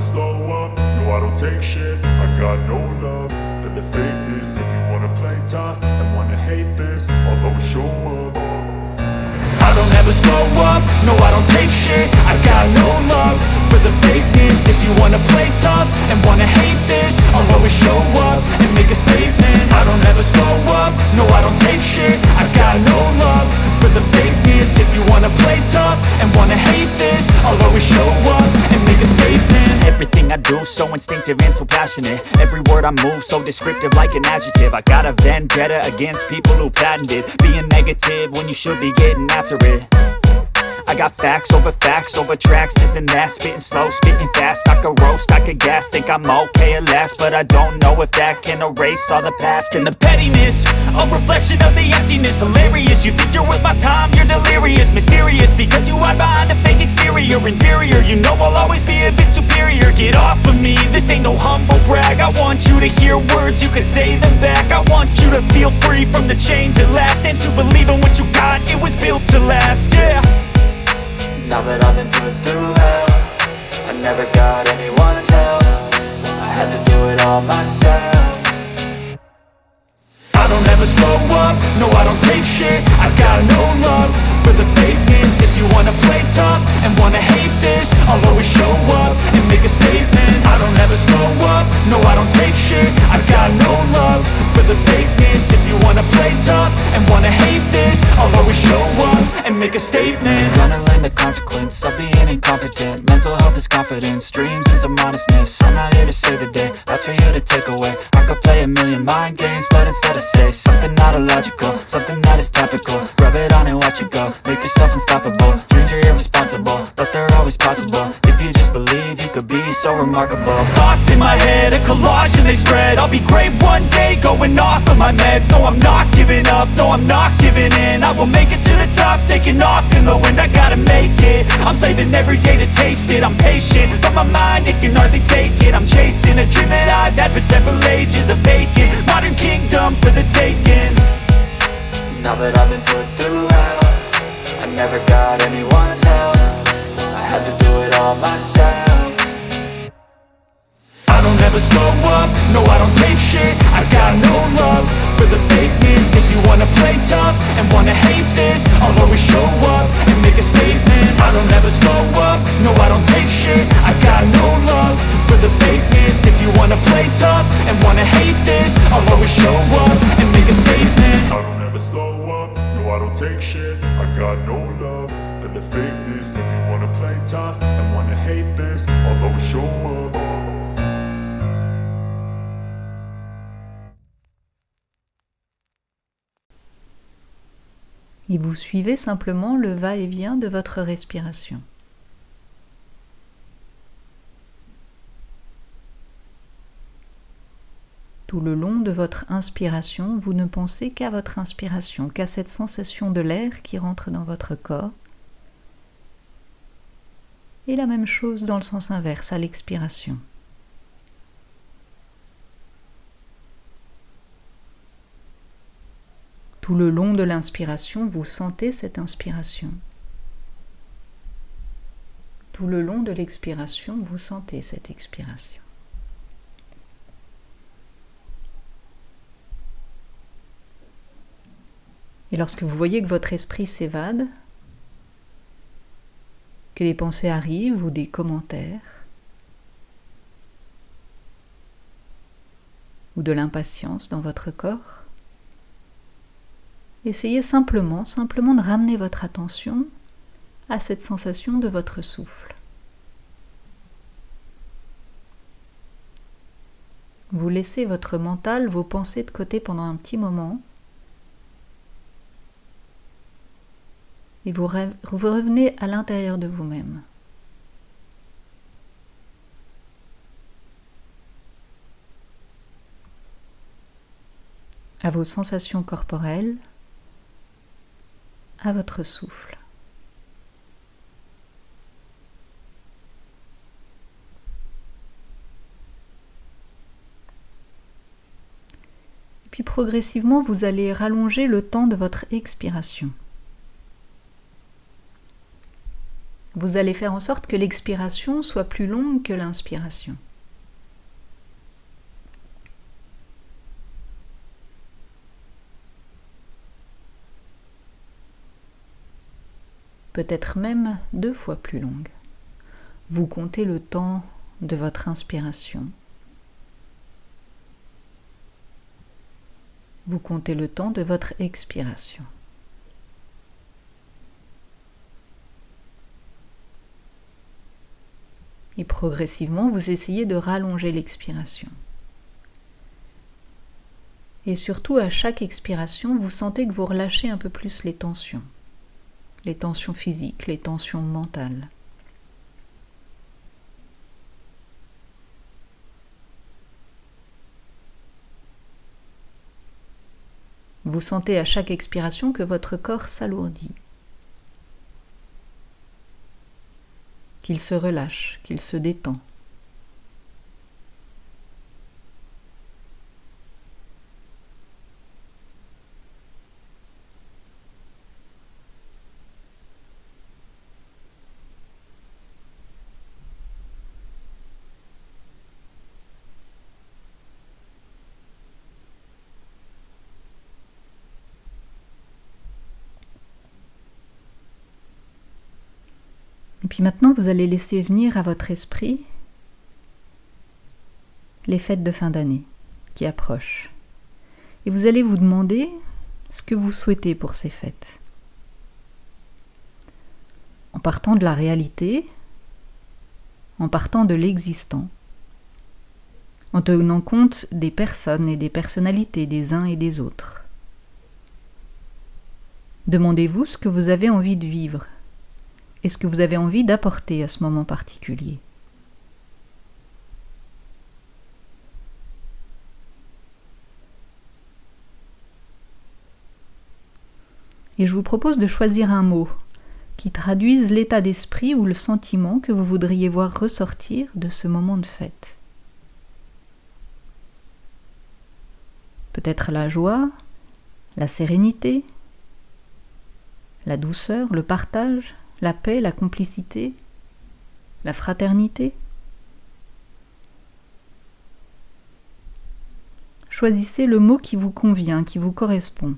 slow up, no I don't take shit. I got no love for the fakeness. If you wanna play tough and wanna hate this, I'll always show up. I don't ever slow up, no I don't take shit. I got no love for the fakeness. If you wanna play tough and wanna hate this, I'll always show up and make a statement. I don't ever slow up, no I don't take shit. I got no love for the fakeness. If you wanna play tough and wanna hate this, I'll always show up and make a statement. Everything I do so instinctive and so passionate. Every word I move so descriptive like an adjective. I got a vendetta against people who patented being negative when you should be getting after it. I got facts over tracks, this and that. Spitting slow, spitting fast. I could roast, I could gas. Think I'm okay at last, but I don't know if that can erase all the past. And the pettiness, a reflection of the emptiness. Hilarious, you think you're worth my time, you're delirious. Mysterious, because you hide behind a fake exterior. Inferior, you know I'll always be a bit superior. Get off of me, this ain't no humble brag. I want you to hear words, you can say them back. I want you to feel free from the chains at last, and to believe in what you got, it was built to last, yeah. Now that I've been put through hell, I never got anyone's help. I had to do it all myself. I don't ever slow up, no I don't take shit. I got no love for the fakeness. If you wanna play tough and wanna hate this, I'll always show up and make a statement. I don't ever slow up, no I don't take shit. I got no love for the fakeness. If you wanna play tough and wanna hate this, I'll always show up and make a statement. Gonna learn the consequence of being incompetent. Mental health is confidence, dreams and some honestness. I'm not here to save the day, that's for you to take away. I could play a million mind games, but instead I say something not illogical, something that is topical. Rub it on and watch it go, make yourself unstoppable. Dreams are irresponsible, but they're always possible. If you just believe, you could be so remarkable. Thoughts in my head, a collage and they spread. I'll be great one day, going off of my meds. No, I'm not giving up, no, I'm not giving in. I will make it to the top, taking off in the wind. I gotta make it, I'm saving every day to taste it. I'm patient, but my mind, it can hardly take it. I'm chasing a dream that I've had for several ages. A vacant, modern kingdom for the taking. Now that I've been put through hell, I never got anyone's help. I had to do it all myself. I don't ever slow up, no I don't take shit. I got no love for the fakeness. If you wanna play tough and wanna hate this, I'll always show up and make a statement. I don't ever slow up, no I don't take shit. I got no love for the fakeness. If you wanna play tough and wanna hate this, I'll always show up and make a statement. I don't ever slow up, no I don't take shit. I got no love for the fakeness. If you wanna play tough and wanna hate this, I'll always show up. Et vous suivez simplement le va-et-vient de votre respiration. Tout le long de votre inspiration, vous ne pensez qu'à votre inspiration, qu'à cette sensation de l'air qui rentre dans votre corps. Et la même chose dans le sens inverse, à l'expiration. Tout le long de l'inspiration, vous sentez cette inspiration. Tout le long de l'expiration, vous sentez cette expiration. Et lorsque vous voyez que votre esprit s'évade, que des pensées arrivent ou des commentaires, ou de l'impatience dans votre corps, essayez simplement de ramener votre attention à cette sensation de votre souffle. Vous laissez votre mental, vos pensées de côté pendant un petit moment et vous revenez à l'intérieur de vous-même. À vos sensations corporelles, à votre souffle. Et puis progressivement, vous allez rallonger le temps de votre expiration. vous allez faire en sorte que l'expiration soit plus longue que l'inspiration. Peut-être même 2 fois plus longue. Vous comptez le temps de votre inspiration. Vous comptez le temps de votre expiration. Et progressivement, vous essayez de rallonger l'expiration. Et surtout, à chaque expiration, vous sentez que vous relâchez un peu plus les tensions physiques, les tensions mentales. Vous sentez à chaque expiration que votre corps s'alourdit, qu'il se relâche, qu'il se détend. Et puis maintenant, vous allez laisser venir à votre esprit les fêtes de fin d'année qui approchent. Et vous allez vous demander ce que vous souhaitez pour ces fêtes. En partant de la réalité, en partant de l'existant, en tenant compte des personnes et des personnalités des uns et des autres. Demandez-vous ce que vous avez envie de vivre et ce que vous avez envie d'apporter à ce moment particulier. Et je vous propose de choisir un mot qui traduise l'état d'esprit ou le sentiment que vous voudriez voir ressortir de ce moment de fête. Peut-être la joie, la sérénité, la douceur, le partage, la paix, la complicité, la fraternité. Choisissez le mot qui vous convient, qui vous correspond.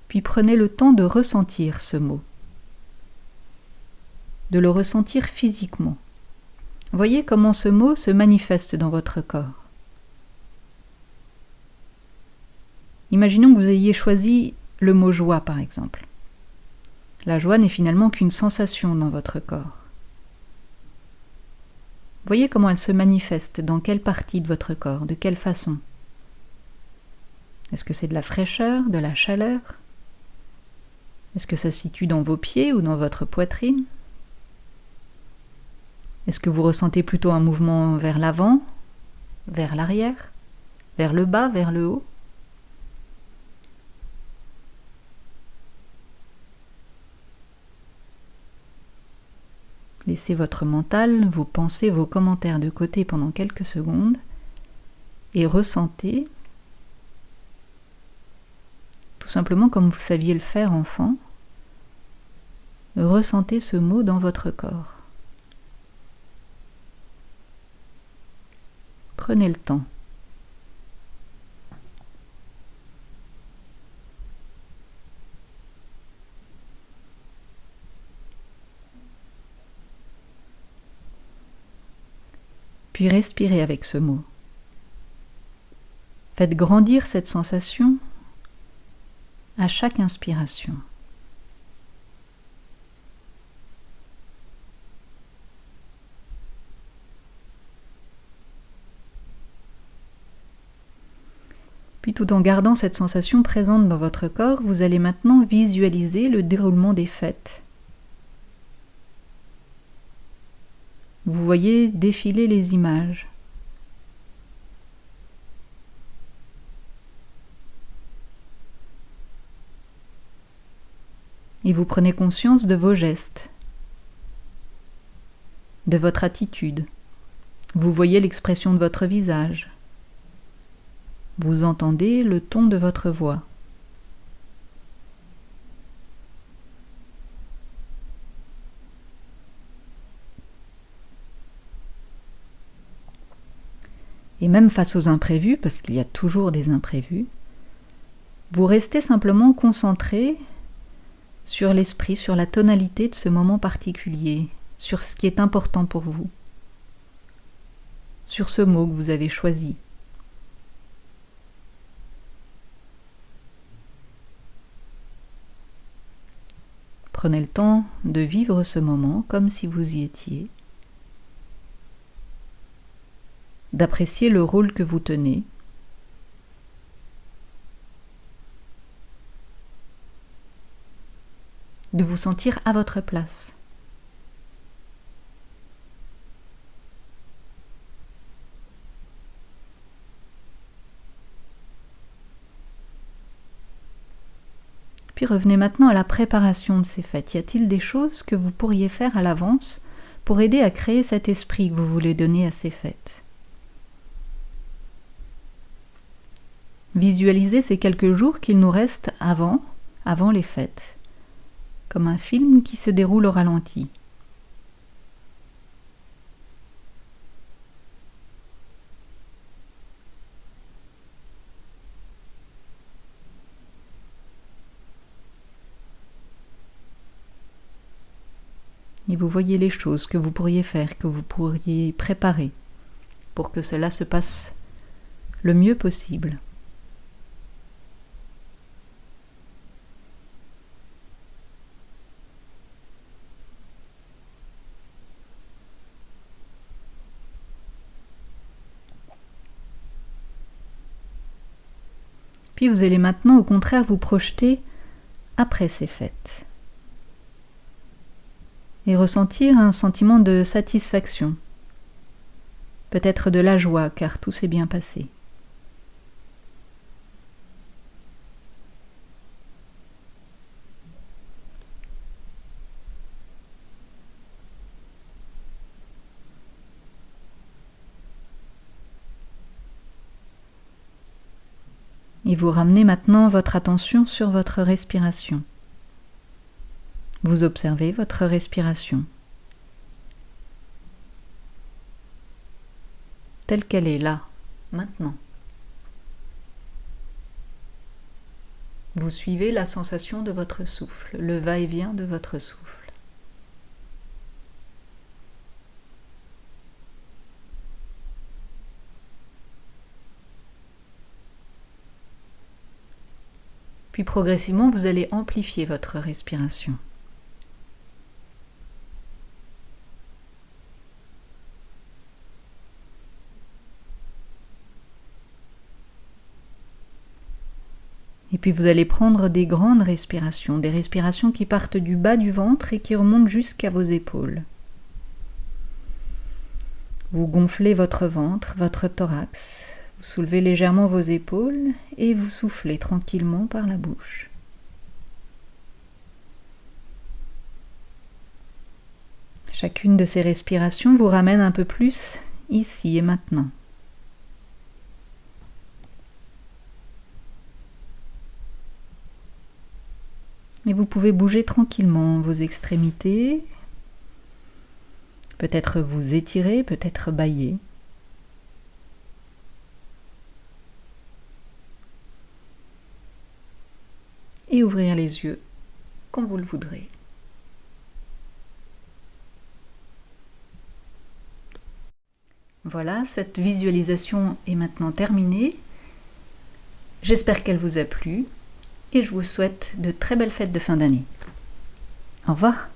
Puis prenez le temps de ressentir ce mot, de le ressentir physiquement. Voyez comment ce mot se manifeste dans votre corps. Imaginons que vous ayez choisi le mot joie, par exemple. La joie n'est finalement qu'une sensation dans votre corps. Voyez comment elle se manifeste, dans quelle partie de votre corps, de quelle façon. Est-ce que c'est de la fraîcheur, de la chaleur ? Est-ce que ça se situe dans vos pieds ou dans votre poitrine ? Est-ce que vous ressentez plutôt un mouvement vers l'avant, vers l'arrière, vers le bas, vers le haut ? Laissez votre mental, vos pensées, vos commentaires de côté pendant quelques secondes et ressentez, tout simplement comme vous saviez le faire enfant, ressentez ce mot dans votre corps. Prenez le temps. Puis respirez avec ce mot. Faites grandir cette sensation à chaque inspiration. Puis tout en gardant cette sensation présente dans votre corps, vous allez maintenant visualiser le déroulement des fêtes. Vous voyez défiler les images. Et vous prenez conscience de vos gestes, de votre attitude, Vous voyez l'expression de votre visage. Vous entendez le ton de votre voix. Et même face aux imprévus, parce qu'il y a toujours des imprévus, vous restez simplement concentré sur l'esprit, sur la tonalité de ce moment particulier, sur ce qui est important pour vous, sur ce mot que vous avez choisi. Prenez le temps de vivre ce moment comme si vous y étiez, d'apprécier le rôle que vous tenez, de vous sentir à votre place. Puis revenez maintenant à la préparation de ces fêtes. Y a-t-il des choses que vous pourriez faire à l'avance pour aider à créer cet esprit que vous voulez donner à ces fêtes ? Visualisez ces quelques jours qu'il nous reste avant les fêtes, comme un film qui se déroule au ralenti. Et vous voyez les choses que vous pourriez faire, que vous pourriez préparer pour que cela se passe le mieux possible. Puis vous allez maintenant au contraire vous projeter après ces fêtes et ressentir un sentiment de satisfaction, peut-être de la joie car tout s'est bien passé. Et vous ramenez maintenant votre attention sur votre respiration. Vous observez votre respiration, telle qu'elle est là, maintenant. Vous suivez la sensation de votre souffle, le va-et-vient de votre souffle. Puis progressivement, vous allez amplifier votre respiration. Et puis vous allez prendre des grandes respirations, des respirations qui partent du bas du ventre et qui remontent jusqu'à vos épaules. Vous gonflez votre ventre, votre thorax, vous soulevez légèrement vos épaules et vous soufflez tranquillement par la bouche. Chacune de ces respirations vous ramène un peu plus ici et maintenant. Et vous pouvez bouger tranquillement vos extrémités, peut-être vous étirer, peut-être bâiller. Et ouvrir les yeux quand vous le voudrez. Voilà, cette visualisation est maintenant terminée. J'espère qu'elle vous a plu et je vous souhaite de très belles fêtes de fin d'année. Au revoir.